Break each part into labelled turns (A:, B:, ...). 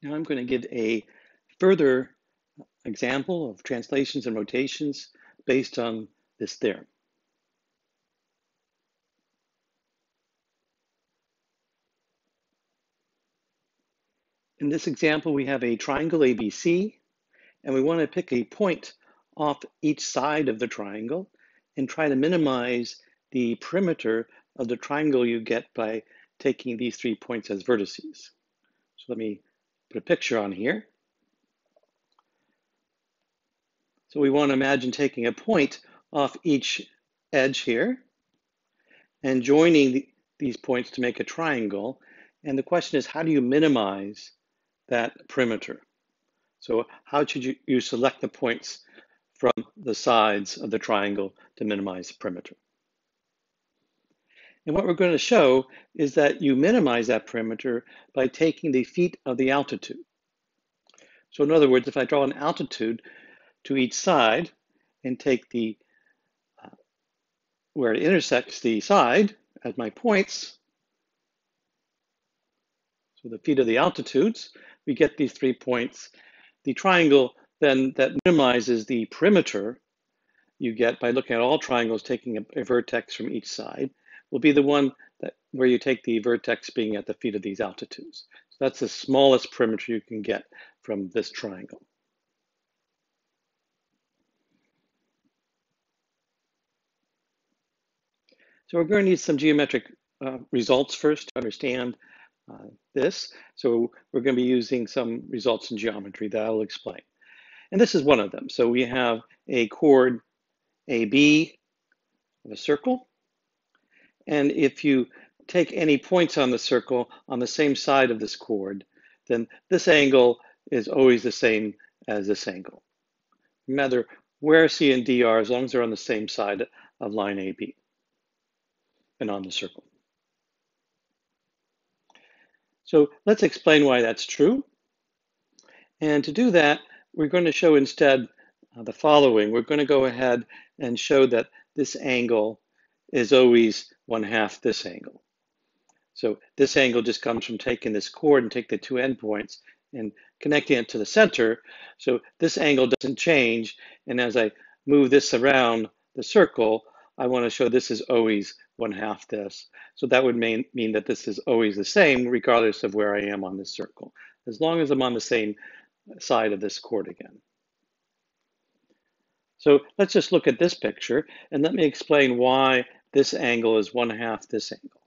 A: Now I'm going to give a further example of translations and rotations based on this theorem. In this example, we have a triangle ABC, and we want to pick a point off each side of the triangle and try to minimize the perimeter of the triangle you get by taking these 3 points as vertices. So let me put a picture on here. So we want to imagine taking a point off each edge here and joining these points to make a triangle. And the question is, how do you minimize that perimeter? So how should you select the points from the sides of the triangle to minimize the perimeter? And what we're going to show is that you minimize that perimeter by taking the feet of the altitude. So in other words, if I draw an altitude to each side and take the where it intersects the side as my points, so the feet of the altitudes, we get these 3 points. The triangle then that minimizes the perimeter you get by looking at all triangles taking a vertex from each side will be the one where you take the vertex being at the feet of these altitudes. So that's the smallest perimeter you can get from this triangle. So we're going to need some geometric results first to understand this. So we're going to be using some results in geometry that I'll explain. And this is one of them. So we have a chord AB of a circle. And if you take any points on the circle on the same side of this chord, then this angle is always the same as this angle, no matter where C and D are, as long as they're on the same side of line AB and on the circle. So let's explain why that's true. And to do that, we're going to show instead the following. We're going to go ahead and show that this angle is always 1/2 this angle. So this angle just comes from taking this chord and take the 2 endpoints and connecting it to the center. So this angle doesn't change. And as I move this around the circle, I want to show this is always 1/2 this. So that would mean that this is always the same regardless of where I am on this circle, as long as I'm on the same side of this chord again. So let's just look at this picture and let me explain why this angle is 1/2 this angle.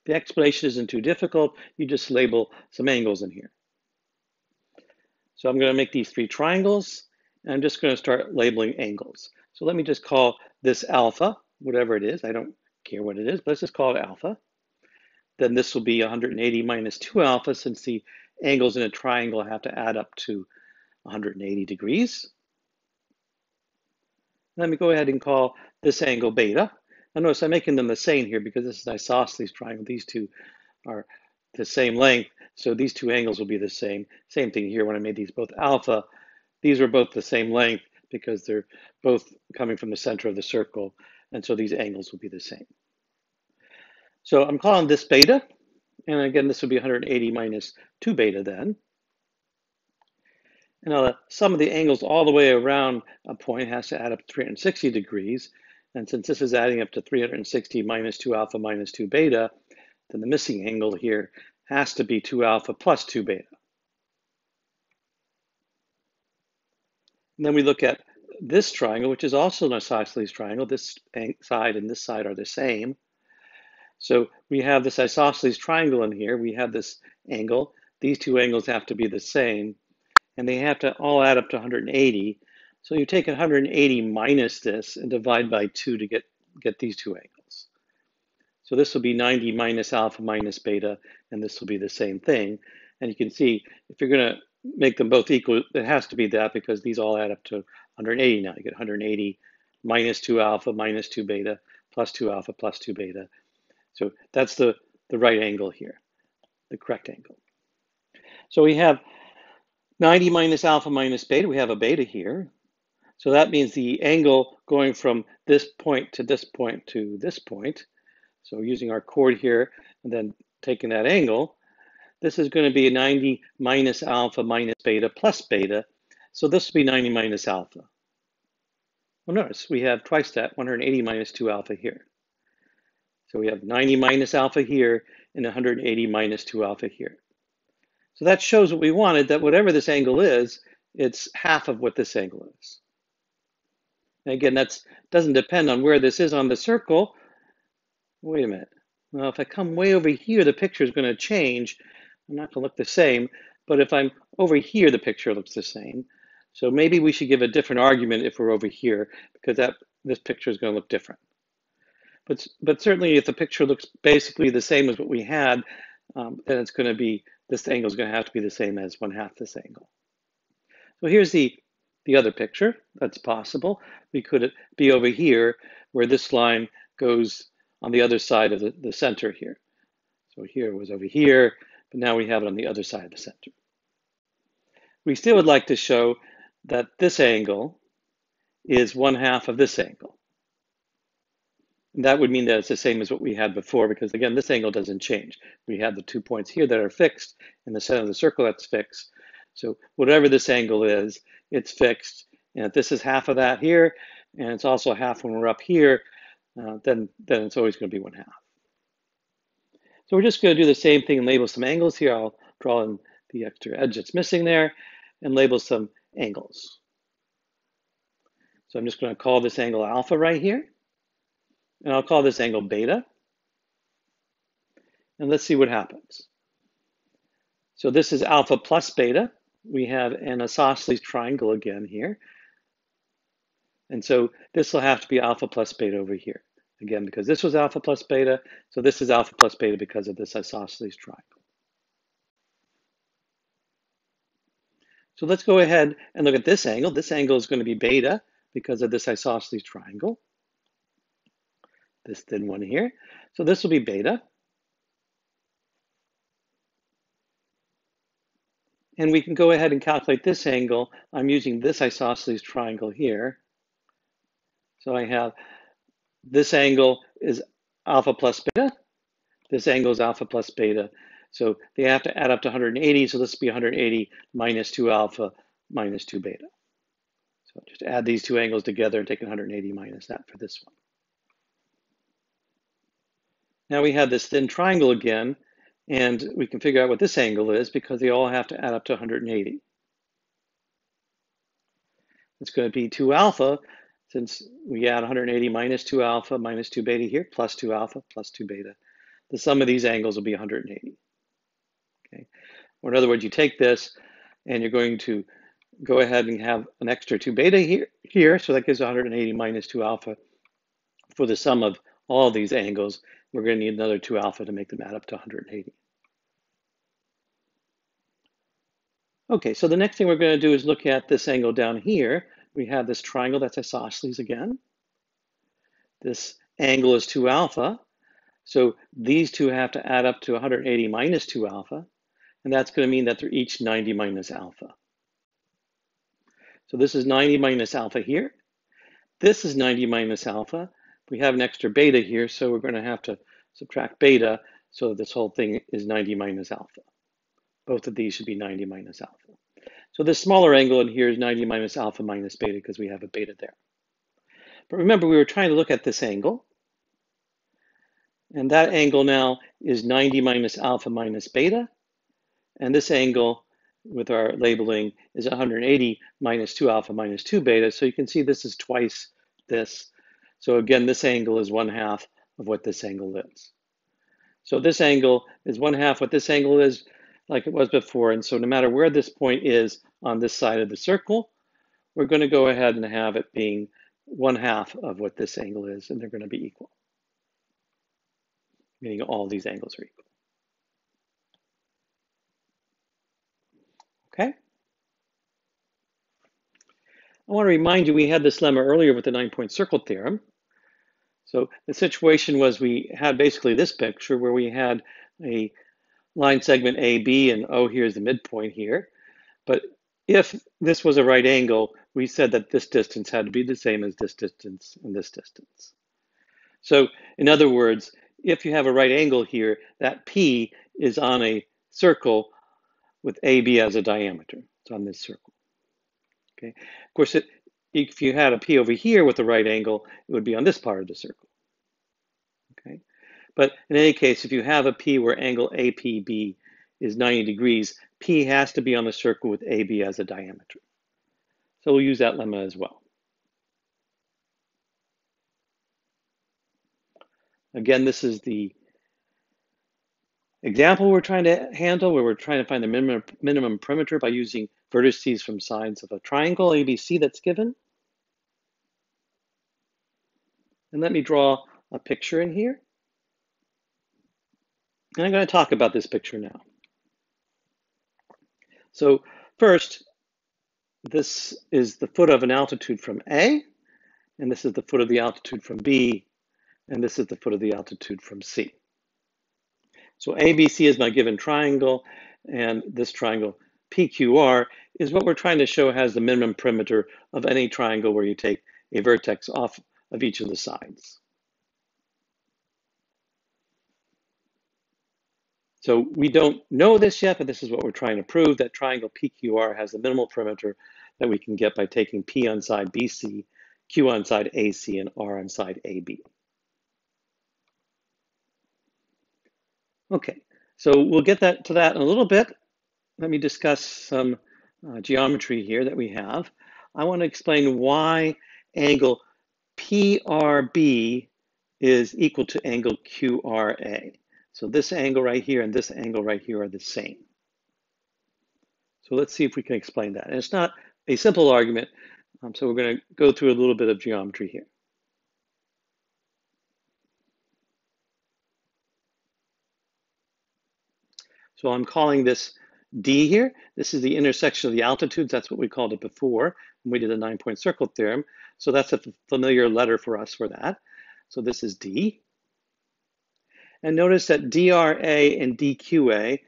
A: The explanation isn't too difficult. You just label some angles in here. So I'm going to make these 3 triangles, and I'm just going to start labeling angles. So let me just call this alpha, whatever it is. I don't care what it is, but let's just call it alpha. Then this will be 180 minus 2 alpha, since the angles in a triangle have to add up to 180 degrees. Let me go ahead and call this angle beta. Now notice I'm making them the same here because this is an isosceles triangle. These two are the same length, so these 2 angles will be the same. Same thing here when I made these both alpha. These are both the same length because they're both coming from the center of the circle, and so these angles will be the same. So I'm calling this beta, and again, this would be 180 minus 2 beta then. And now the sum of the angles all the way around a point has to add up to 360 degrees. And since this is adding up to 360 minus 2 alpha minus 2 beta, then the missing angle here has to be 2 alpha plus 2 beta. And then we look at this triangle, which is also an isosceles triangle. This side and this side are the same. So we have this isosceles triangle in here. We have this angle. These 2 angles have to be the same, and they have to all add up to 180. So you take 180 minus this and divide by 2 to get these 2 angles. So this will be 90 minus alpha minus beta, and this will be the same thing. And you can see if you're going to make them both equal, it has to be that because these all add up to 180 now. You get 180 minus 2 alpha minus 2 beta plus 2 alpha plus 2 beta. So that's the right angle here, the correct angle. So we have 90 minus alpha minus beta. We have a beta here. So that means the angle going from this point to this point to this point. So using our chord here and then taking that angle, this is going to be 90 minus alpha minus beta plus beta. So this will be 90 minus alpha. Well, notice we have twice that, 180 minus 2 alpha here. So we have 90 minus alpha here and 180 minus 2 alpha here. So that shows what we wanted, that whatever this angle is, it's half of what this angle is. And again, that doesn't depend on where this is on the circle. Wait a minute. Well, if I come way over here, the picture is going to change. I'm not going to look the same, but if I'm over here, the picture looks the same. So maybe we should give a different argument if we're over here, because this picture is going to look different. But certainly if the picture looks basically the same as what we had, then it's going to be, this angle is going to have to be the same as 1/2 this angle. So here's the other picture that's possible. We could be over here where this line goes on the other side of the center here. So here it was over here, but now we have it on the other side of the center. We still would like to show that this angle is 1/2 of this angle. And that would mean that it's the same as what we had before, because again, this angle doesn't change. We have the 2 points here that are fixed, and the center of the circle that's fixed. So whatever this angle is, it's fixed. And if this is half of that here, and it's also half when we're up here, then it's always going to be 1/2. So we're just going to do the same thing and label some angles here. I'll draw in the extra edge that's missing there and label some angles. So I'm just going to call this angle alpha right here. And I'll call this angle beta. And let's see what happens. So this is alpha plus beta. We have an isosceles triangle again here. And so this will have to be alpha plus beta over here. Again, because this was alpha plus beta, so this is alpha plus beta because of this isosceles triangle. So let's go ahead and look at this angle. This angle is going to be beta because of this isosceles triangle. This thin one here. So this will be beta. And we can go ahead and calculate this angle. I'm using this isosceles triangle here. So I have this angle is alpha plus beta. This angle is alpha plus beta. So they have to add up to 180. So this will be 180 minus 2 alpha minus 2 beta. So just add these two angles together and take 180 minus that for this one. Now we have this thin triangle again, and we can figure out what this angle is because they all have to add up to 180. It's going to be 2 alpha, since we add 180 minus 2 alpha minus 2 beta here, plus 2 alpha plus 2 beta. The sum of these angles will be 180. Okay. Or in other words, you take this and you're going to go ahead and have an extra 2 beta here, so that gives 180 minus 2 alpha. For the sum of all of these angles, we're going to need another 2 alpha to make them add up to 180. Okay, so the next thing we're going to do is look at this angle down here. We have this triangle that's isosceles again. This angle is 2 alpha. So these two have to add up to 180 minus 2 alpha. And that's going to mean that they're each 90 minus alpha. So this is 90 minus alpha here. This is 90 minus alpha. We have an extra beta here, so we're going to have to subtract beta, so this whole thing is 90 minus alpha. Both of these should be 90 minus alpha. So this smaller angle in here is 90 minus alpha minus beta because we have a beta there. But remember, we were trying to look at this angle. And that angle now is 90 minus alpha minus beta. And this angle with our labeling is 180 minus 2 alpha minus 2 beta. So you can see this is twice this. So again, this angle is 1/2 of what this angle is. So this angle is 1/2 what this angle is, like it was before. And so no matter where this point is on this side of the circle, we're going to go ahead and have it being 1/2 of what this angle is, and they're going to be equal. Meaning all these angles are equal. Okay? I want to remind you we had this lemma earlier with the 9-point circle theorem. So the situation was we had basically this picture where we had a line segment AB, and oh, here's the midpoint here. But if this was a right angle, we said that this distance had to be the same as this distance and this distance. So in other words, if you have a right angle here, that P is on a circle with AB as a diameter. It's on this circle. Okay. Of course, if you had a P over here with a right angle, it would be on this part of the circle. Okay. But in any case, if you have a P where angle APB is 90 degrees, P has to be on the circle with AB as a diameter. So we'll use that lemma as well. Again, this is the example we're trying to handle, where we're trying to find the minimum perimeter by using vertices from sides of a triangle ABC that's given. And let me draw a picture in here. And I'm going to talk about this picture now. So first, this is the foot of an altitude from A, and this is the foot of the altitude from B, and this is the foot of the altitude from C. So ABC is my given triangle, and this triangle PQR is what we're trying to show has the minimum perimeter of any triangle where you take a vertex off of each of the sides. So we don't know this yet, but this is what we're trying to prove, that triangle PQR has the minimal perimeter that we can get by taking P on side BC, Q on side AC, and R on side AB. Okay, so we'll get to that in a little bit. Let me discuss some geometry here that we have. I want to explain why angle PRB is equal to angle QRA. So this angle right here and this angle right here are the same. So let's see if we can explain that. And it's not a simple argument, so we're going to go through a little bit of geometry here. So I'm calling this D here. This is the intersection of the altitudes. That's what we called it before when we did the 9-point circle theorem. So that's a familiar letter for us for that. So this is D. And notice that DRA and DQA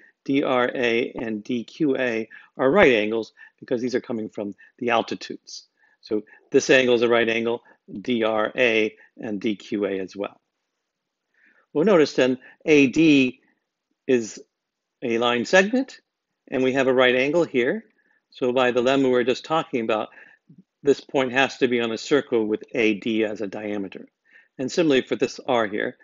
A: are right angles because these are coming from the altitudes. So this angle is a right angle, DRA and DQA as well. Well, notice then AD is a line segment, and we have a right angle here. So by the lemma we were just talking about, this point has to be on a circle with AD as a diameter. And similarly for this R here,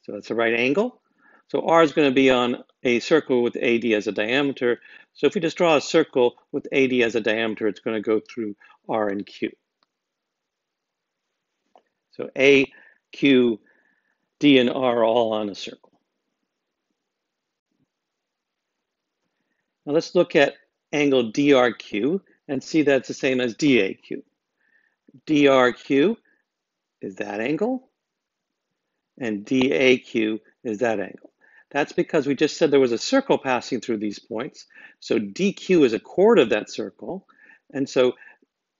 A: so it's a right angle. So R is going to be on a circle with AD as a diameter. So if we just draw a circle with AD as a diameter, it's going to go through R and Q. So A, Q, D, and R are all on a circle. Now let's look at angle DRQ and see that it's the same as DAQ. DRQ is that angle, and DAQ is that angle. That's because we just said there was a circle passing through these points. So DQ is a chord of that circle. And so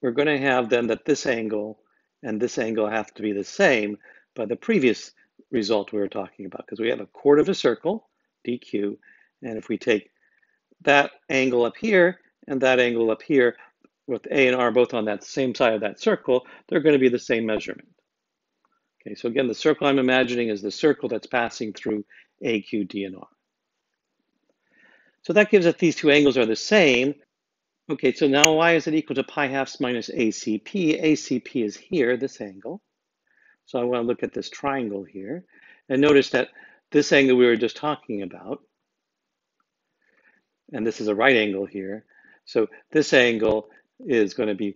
A: we're going to have then that this angle and this angle have to be the same by the previous result we were talking about, because we have a chord of a circle, DQ, and if we take that angle up here and that angle up here, with A and R both on that same side of that circle, they're going to be the same measurement. Okay, so again, the circle I'm imagining is the circle that's passing through A, Q, D, and R. So that gives us these two angles are the same. Okay, so now why is it equal to pi halves minus ACP? ACP is here, this angle. So I want to look at this triangle here. And notice that this angle we were just talking about, and this is a right angle here. So this angle is going to be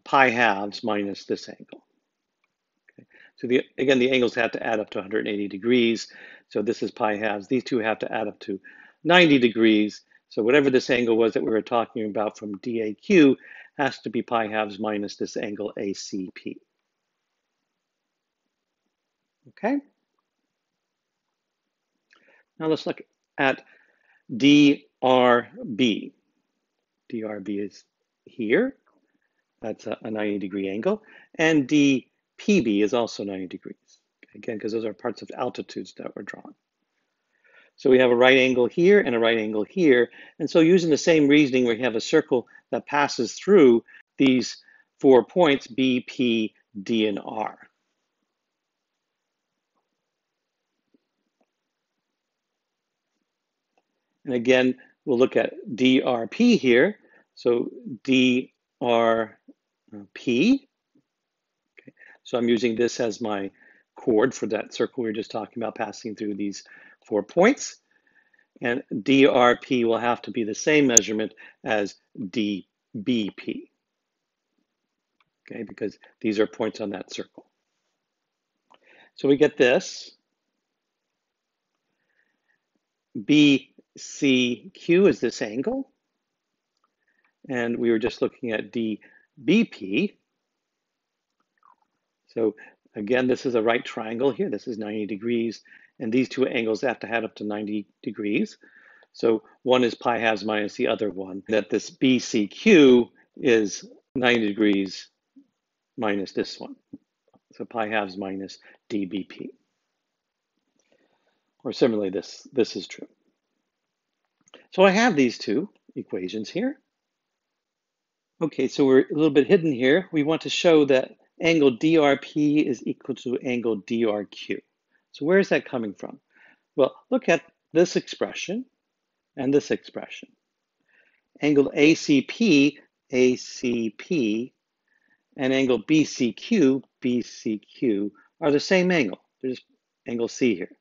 A: pi halves minus this angle. Okay. So again, the angles have to add up to 180 degrees. So this is pi halves. These two have to add up to 90 degrees. So whatever this angle was that we were talking about from DAQ has to be pi halves minus this angle ACP. Okay. Now let's look at DRB. DRB is here. That's a 90-degree angle. And DPB is also 90 degrees. Again, because those are parts of altitudes that were drawn. So we have a right angle here and a right angle here. And so using the same reasoning, we have a circle that passes through these 4 points, B, P, D, and R. And again, we'll look at DRP here. So DRP. Okay. So I'm using this as my chord for that circle we were just talking about, passing through these 4 points. And DRP will have to be the same measurement as DBP, okay, because these are points on that circle. So we get this. BCQ is this angle. And we were just looking at DBP. So again, this is a right triangle here. This is 90 degrees. And these two angles have to add up to 90 degrees. So one is pi halves minus the other one. That this BCQ is 90 degrees minus this one. So pi halves minus DBP. Or similarly, this is true. So I have these two equations here. Okay, so we're a little bit hidden here. We want to show that angle DRP is equal to angle DRQ. So where is that coming from? Well, look at this expression and this expression. Angle ACP, ACP, and angle BCQ, BCQ are the same angle. There's angle C here.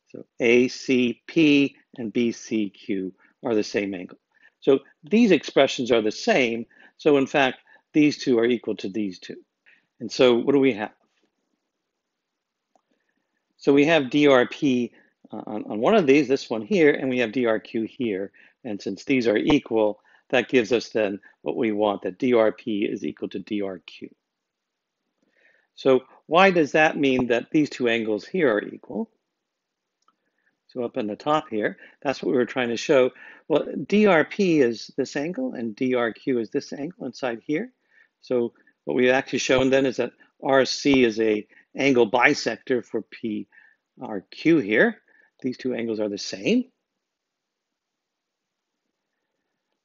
A: So ACP and BCQ are the same angle. So these expressions are the same. So in fact, these two are equal to these two. And so what do we have? So we have DRP on one of these, this one here, and we have DRQ here. And since these are equal, that gives us then what we want, that DRP is equal to DRQ. So why does that mean that these two angles here are equal? So up in the top here, that's what we were trying to show. Well, DRP is this angle and DRQ is this angle inside here. So what we've actually shown then is that RC is a angle bisector for PRQ here. These two angles are the same.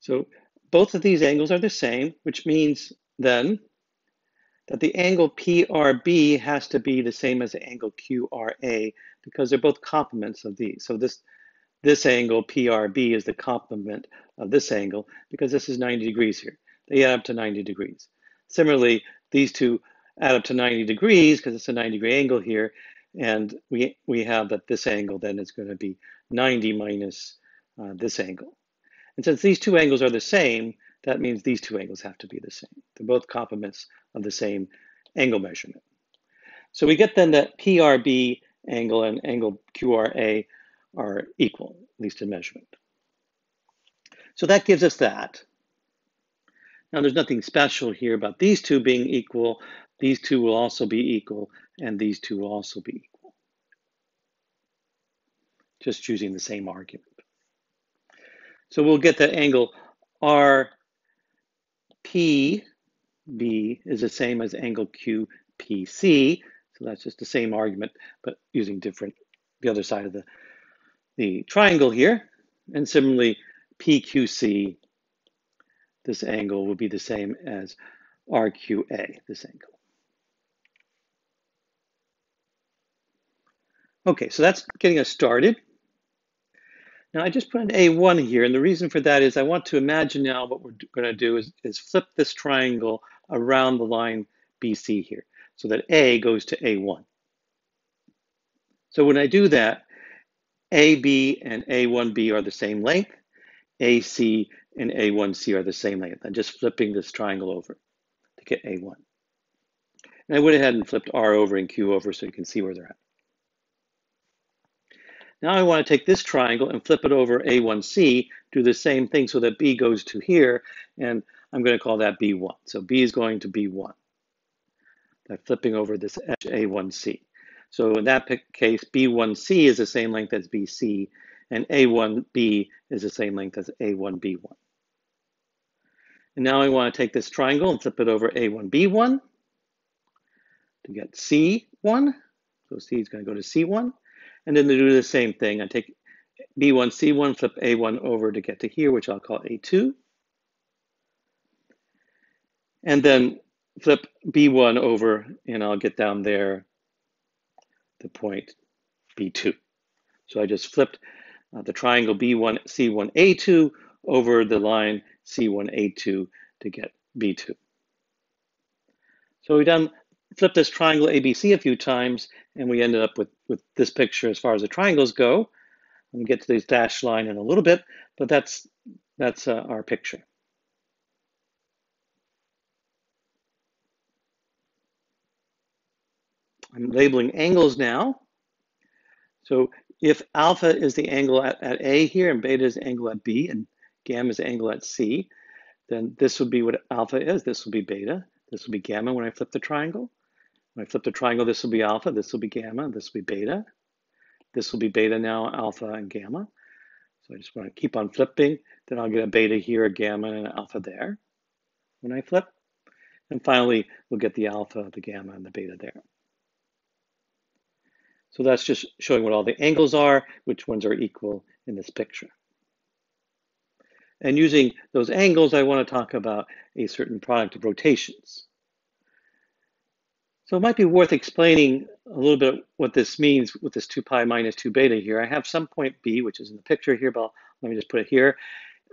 A: So both of these angles are the same, which means then that the angle PRB has to be the same as the angle QRA because they're both complements of these. So this angle PRB is the complement of this angle because this is 90 degrees here. They add up to 90 degrees. Similarly, these two add up to 90 degrees because it's a 90-degree angle here. And we have that this angle then is going to be 90 minus this angle. And since these two angles are the same, that means these two angles have to be the same. They're both complements of the same angle measurement. So we get then that PRB angle and angle QRA are equal, at least in measurement. So that gives us that. Now there's nothing special here about these two being equal. These two will also be equal, and these two will also be equal. Just using the same argument. So we'll get that angle RPB is the same as angle QPC. So that's just the same argument, but using the other side of the triangle here. And similarly, PQC, this angle will be the same as RQA, this angle. Okay, so that's getting us started. Now I just put an A1 here, and the reason for that is I want to imagine now what we're going to do is flip this triangle around the line BC here, so that A goes to A1. So when I do that, AB and A1B are the same length, AC and A1C are the same length. I'm just flipping this triangle over to get A1. And I went ahead and flipped R over and Q over so you can see where they're at. Now I want to take this triangle and flip it over A1C, do the same thing so that B goes to here, and I'm going to call that B1. So B is going to B1 by flipping over this edge A1C. So in that case, B1C is the same length as BC, and A1B is the same length as A1B1. And now I want to take this triangle and flip it over A1B1 to get C1. So C is going to go to C1. And then to do the same thing, I take B1, C1, flip A1 over to get to here, which I'll call A2. And then flip B1 over, and I'll get down there the point B2. So I just flipped the triangle B1, C1, A2 over the line C1, A2 to get B2. So we've flipped this triangle ABC a few times, and we ended up with this picture as far as the triangles go. We'll get to this dashed line in a little bit, but that's our picture. I'm labeling angles now. So if alpha is the angle at A here, and beta is the angle at B, and gamma is the angle at C, then this would be what alpha is. This will be beta. This will be gamma when I flip the triangle. When I flip the triangle, this will be alpha, this will be gamma, this will be beta. This will be beta now, alpha, and gamma. So I just want to keep on flipping. Then I'll get a beta here, a gamma, and an alpha there when I flip. And finally, we'll get the alpha, the gamma, and the beta there. So that's just showing what all the angles are, which ones are equal in this picture. And using those angles, I want to talk about a certain product of rotations. So it might be worth explaining a little bit what this means with this 2 pi minus 2 beta here. I have some point B, which is in the picture here, but let me just put it here.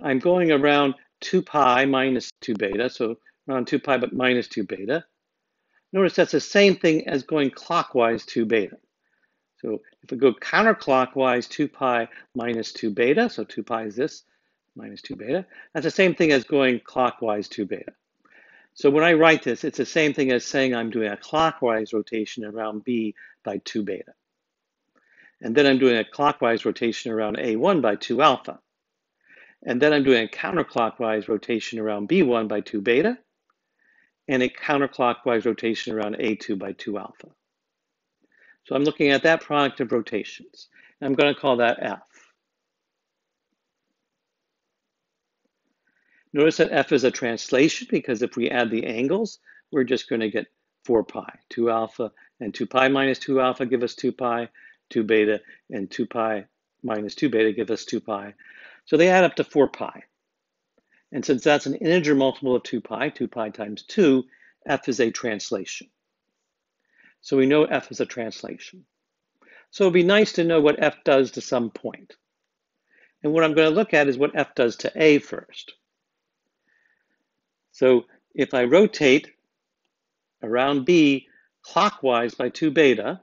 A: I'm going around 2 pi minus 2 beta, so around 2 pi but minus 2 beta. Notice that's the same thing as going clockwise 2 beta. So if we go counterclockwise 2 pi minus 2 beta, so 2 pi is this, minus 2 beta, that's the same thing as going clockwise 2 beta. So when I write this, it's the same thing as saying I'm doing a clockwise rotation around B by 2 beta. And then I'm doing a clockwise rotation around A1 by 2 alpha. And then I'm doing a counterclockwise rotation around B1 by 2 beta, and a counterclockwise rotation around A2 by 2 alpha. So I'm looking at that product of rotations. I'm going to call that F. Notice that F is a translation because if we add the angles, we're just going to get 4 pi. 2 alpha and 2 pi minus 2 alpha give us 2 pi, 2 beta, and 2 pi minus 2 beta give us 2 pi. So they add up to 4 pi. And since that's an integer multiple of 2 pi times 2, F is a translation. So we know F is a translation. So it'd be nice to know what F does to some point. And what I'm going to look at is what F does to A first. So if I rotate around B clockwise by 2 beta,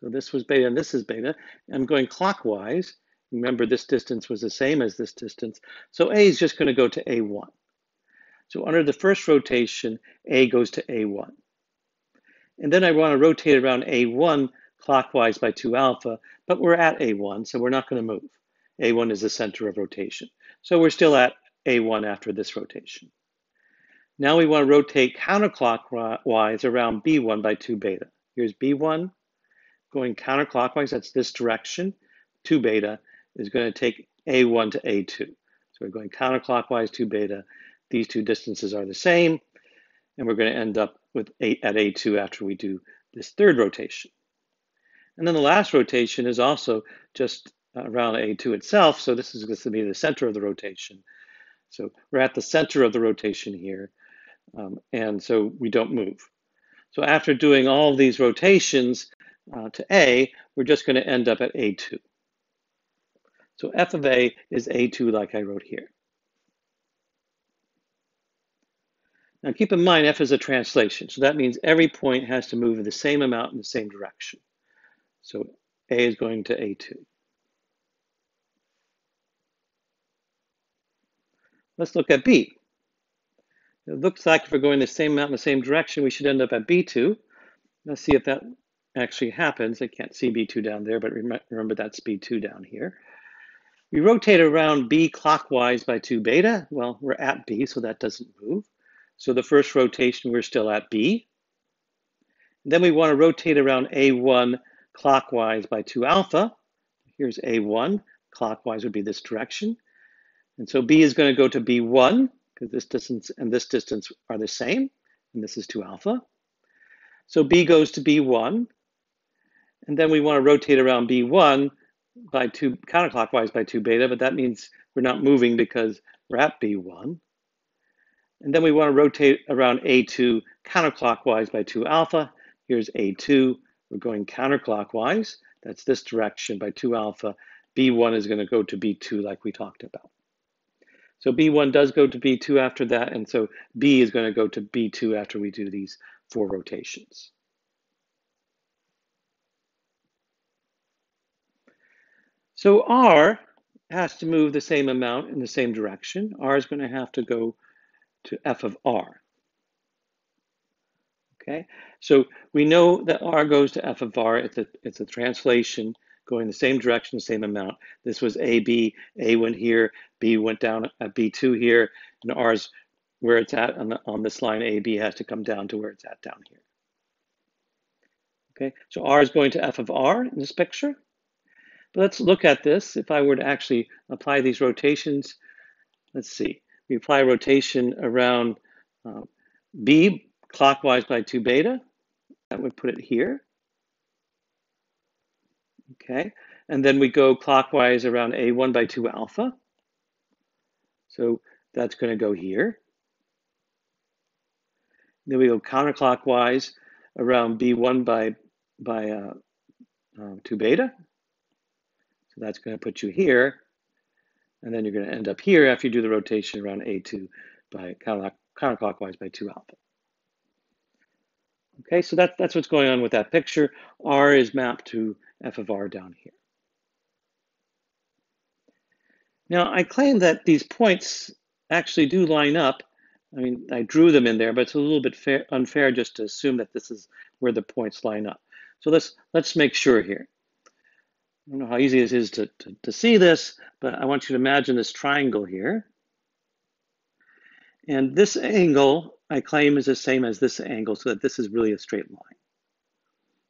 A: so this was beta and this is beta, I'm going clockwise. Remember, this distance was the same as this distance. So A is just going to go to A1. So under the first rotation, A goes to A1. And then I want to rotate around A1 clockwise by 2 alpha, but we're at A1, so we're not going to move. A1 is the center of rotation. So we're still at A1 after this rotation. Now we want to rotate counterclockwise around B1 by 2 beta. Here's B1 going counterclockwise, that's this direction. 2 beta is going to take A1 to A2. So we're going counterclockwise 2 beta. These two distances are the same, and we're going to end up with at A2 after we do this third rotation. And then the last rotation is also just around A2 itself, so this is going to be the center of the rotation. So we're at the center of the rotation here, and so we don't move. So after doing all of these rotations to A, we're just going to end up at A2. So F of A is A2 like I wrote here. Now keep in mind F is a translation, so that means every point has to move the same amount in the same direction. So A is going to A2. Let's look at B. It looks like if we're going the same amount in the same direction, we should end up at B2. Let's see if that actually happens. I can't see B2 down there, but remember that's B2 down here. We rotate around B clockwise by 2 beta. Well, we're at B, so that doesn't move. So the first rotation, we're still at B. Then we want to rotate around A1 clockwise by 2 alpha. Here's A1. Clockwise would be this direction. And so B is going to go to B1, because this distance and this distance are the same, and this is 2 alpha. So B goes to B1, and then we want to rotate around B1 by 2 counterclockwise by 2 beta, but that means we're not moving because we're at B1. And then we want to rotate around A2 counterclockwise by 2 alpha. Here's A2. We're going counterclockwise. That's this direction by 2 alpha. B1 is going to go to B2 like we talked about. So B1 does go to B2 after that, and so B is going to go to B2 after we do these 4 rotations. So R has to move the same amount in the same direction. R is going to have to go to F of R. Okay, so we know that R goes to F of R. It's a translation going the same direction, the same amount. This was AB. A went here. B went down at B2 here, and R's where it's at on this line. AB has to come down to where it's at down here. Okay, so R is going to F of R in this picture. But let's look at this. If I were to actually apply these rotations, let's see. We apply rotation around B clockwise by 2 beta. That would put it here. Okay, and then we go clockwise around A1 by 2 alpha. So that's going to go here. Then we go counterclockwise around B1 by 2 beta. So that's going to put you here. And then you're going to end up here after you do the rotation around A2 by counterclockwise by 2 alpha. Okay, so that's what's going on with that picture. R is mapped to F of R down here. Now, I claim that these points actually do line up. I mean, I drew them in there, but it's a little bit unfair just to assume that this is where the points line up. So let's make sure here. I don't know how easy it is to see this, but I want you to imagine this triangle here. And this angle, I claim, is the same as this angle, so that this is really a straight line.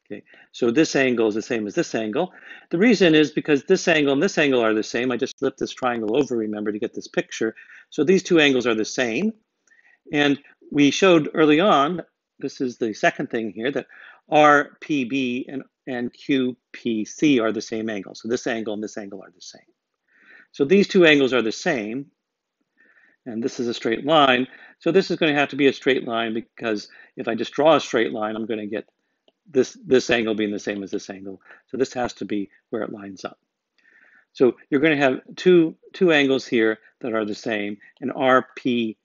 A: Okay, so this angle is the same as this angle. The reason is because this angle and this angle are the same. I just flipped this triangle over, remember, to get this picture. So these two angles are the same. And we showed early on, this is the second thing here, that RPB and QPC are the same angle. So this angle and this angle are the same. So these two angles are the same. And this is a straight line. So this is going to have to be a straight line, because if I just draw a straight line, I'm going to get this angle being the same as this angle. So this has to be where it lines up. So you're going to have two angles here that are the same, and RP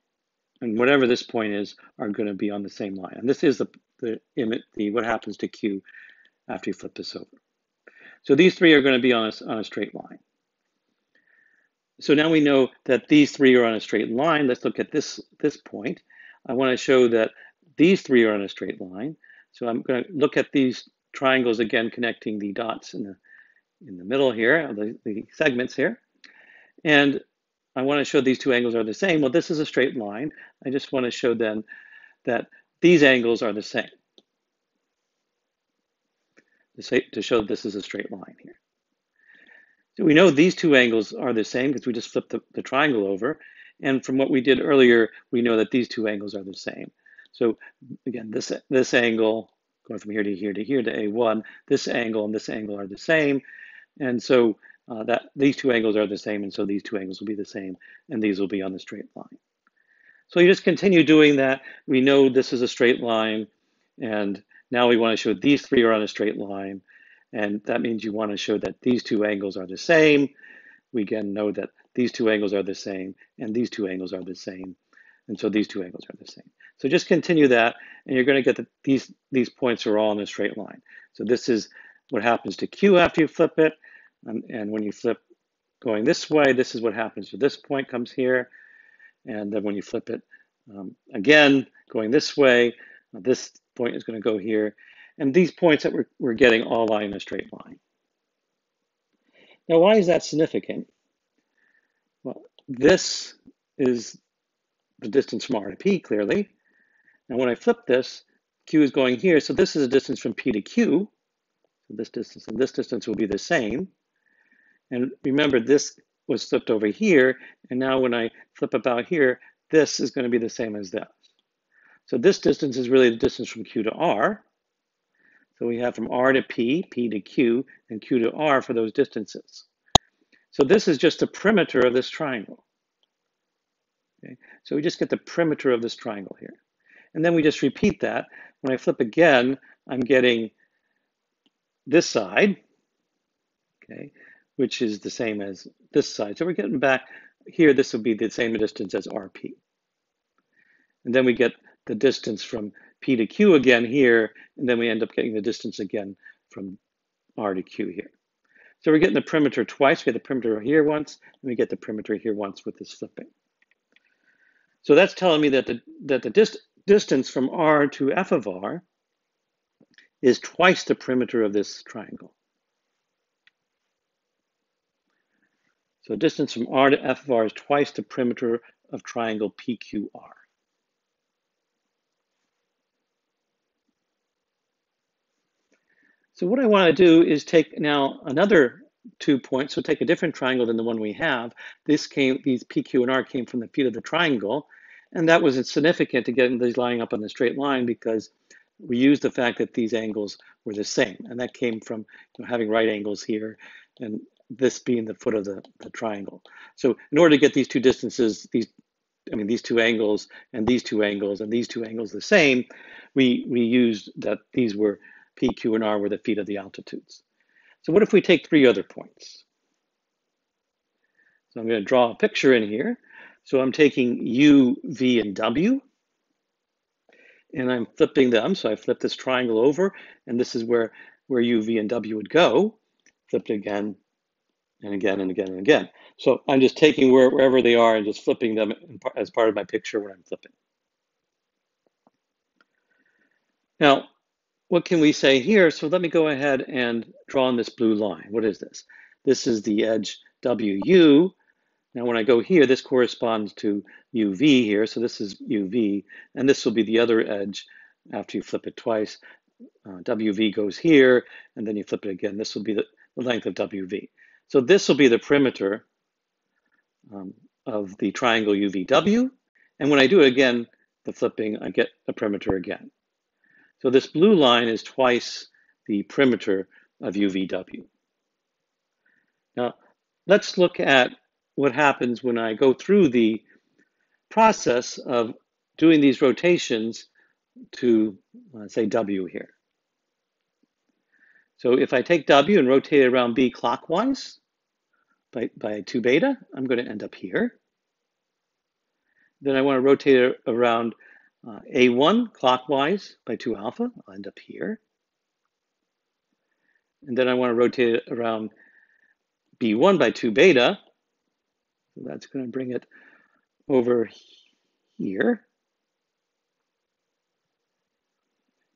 A: and whatever this point is are going to be on the same line. And this is the what happens to Q after you flip this over. So these three are going to be on a straight line. So now we know that these three are on a straight line. Let's look at this point. I want to show that these three are on a straight line. So I'm going to look at these triangles again, connecting the dots in the middle here, the segments here. And I want to show these two angles are the same. Well, this is a straight line. I just want to show then that these angles are the same, to show that this is a straight line here. So we know these two angles are the same because we just flipped the triangle over. And from what we did earlier, we know that these two angles are the same. So again, this angle going from here to here to here to A1, this angle and this angle are the same. And so that these two angles are the same, and so these two angles will be the same, and these will be on the straight line. So you just continue doing that. We know this is a straight line, and now we want to show these three are on a straight line, and that means you want to show that these two angles are the same. We again know that these two angles are the same, and these two angles are the same, and so these two angles are the same. So just continue that, and you're going to get that these points are all in a straight line. So this is what happens to Q after you flip it, and when you flip going this way, this is what happens to this point comes here, and then when you flip it again going this way, this point is going to go here, and these points that we're getting all lie in a straight line. Now, why is that significant? Well, this is the distance from R to P, clearly. And when I flip this, Q is going here, so this is a distance from P to Q. So this distance and this distance will be the same. And remember, this was flipped over here, and now when I flip about here, this is going to be the same as this. So this distance is really the distance from Q to R. So we have from R to P, P to Q, and Q to R for those distances. So this is just the perimeter of this triangle. Okay? So we just get the perimeter of this triangle here. And then we just repeat that. When I flip again, I'm getting this side. Okay, which is the same as this side. So we're getting back here, this will be the same distance as RP. And then we get the distance from P to Q again here, and then we end up getting the distance again from R to Q here. So we're getting the perimeter twice. We get the perimeter here once, and we get the perimeter here once with this flipping. So that's telling me that the distance from R to F of R is twice the perimeter of this triangle. So distance from R to F of R is twice the perimeter of triangle PQR. So what I want to do is take now another 2 points, so take a different triangle than the one we have. These PQ and R came from the feet of the triangle, and that was significant to get these lining up on the straight line because we used the fact that these angles were the same, and that came from having right angles here, and this being the foot of the triangle. So in order to get these two distances, these two angles and these two angles and these two angles the same, we used that these were P, Q, and R were the feet of the altitudes. So what if we take 3 other points? So I'm going to draw a picture in here. So I'm taking U, V, and W, and I'm flipping them. So I flip this triangle over, and this is where U, V, and W would go. Flip it again, and again, and again, and again. So I'm just taking wherever they are and just flipping them as part of my picture when I'm flipping. Now, what can we say here? So let me go ahead and draw on this blue line. What is this? This is the edge WU. Now when I go here, this corresponds to UV here. So this is UV, and this will be the other edge after you flip it twice. WV goes here, and then you flip it again. This will be the length of WV. So this will be the perimeter of the triangle UVW. And when I do it again, the flipping, I get a perimeter again. So this blue line is twice the perimeter of UVW. Now, let's look at what happens when I go through the process of doing these rotations to, say, W here. So if I take W and rotate it around B clockwise by 2 beta, I'm going to end up here. Then I want to rotate it around A1 clockwise by 2 alpha, I'll end up here. And then I want to rotate it around B1 by 2 beta. So that's going to bring it over here.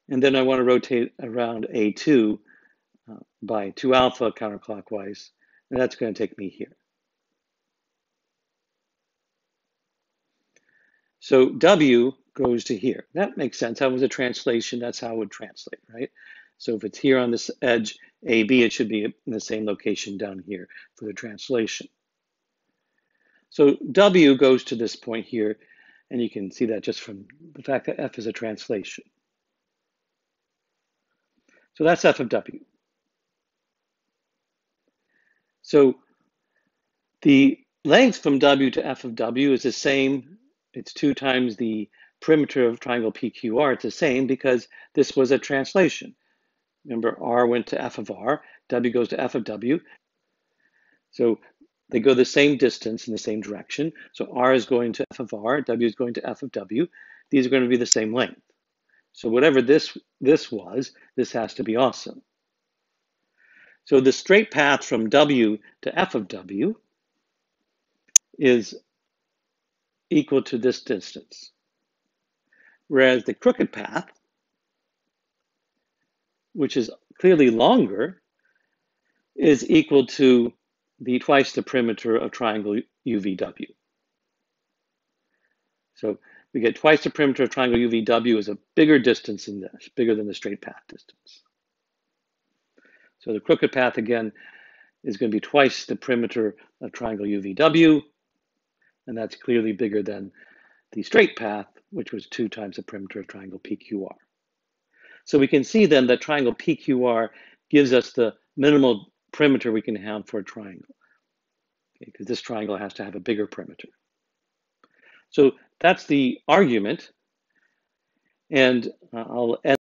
A: And then I want to rotate around A2 by 2 alpha counterclockwise. And that's going to take me here. So W goes to here. That makes sense. That was a translation. That's how it would translate, right? So if it's here on this edge AB, it should be in the same location down here for the translation. So W goes to this point here, and you can see that just from the fact that F is a translation. So that's F of W. So the length from W to F of W is the same. It's 2 times the perimeter of triangle PQR. It's the same because this was a translation. Remember, R went to F of R, W goes to F of W. So they go the same distance in the same direction. So R is going to F of R, W is going to F of W. These are going to be the same length. So whatever this was, this has to be also. So the straight path from W to F of W is equal to this distance. Whereas the crooked path, which is clearly longer, is equal to twice the perimeter of triangle UVW. So we get twice the perimeter of triangle UVW is a bigger distance than this, bigger than the straight path distance. So the crooked path, again, is going to be twice the perimeter of triangle UVW, and that's clearly bigger than the straight path, which was 2 times the perimeter of triangle PQR. So we can see then that triangle PQR gives us the minimal perimeter we can have for a triangle, because this triangle has to have a bigger perimeter. So that's the argument, and I'll end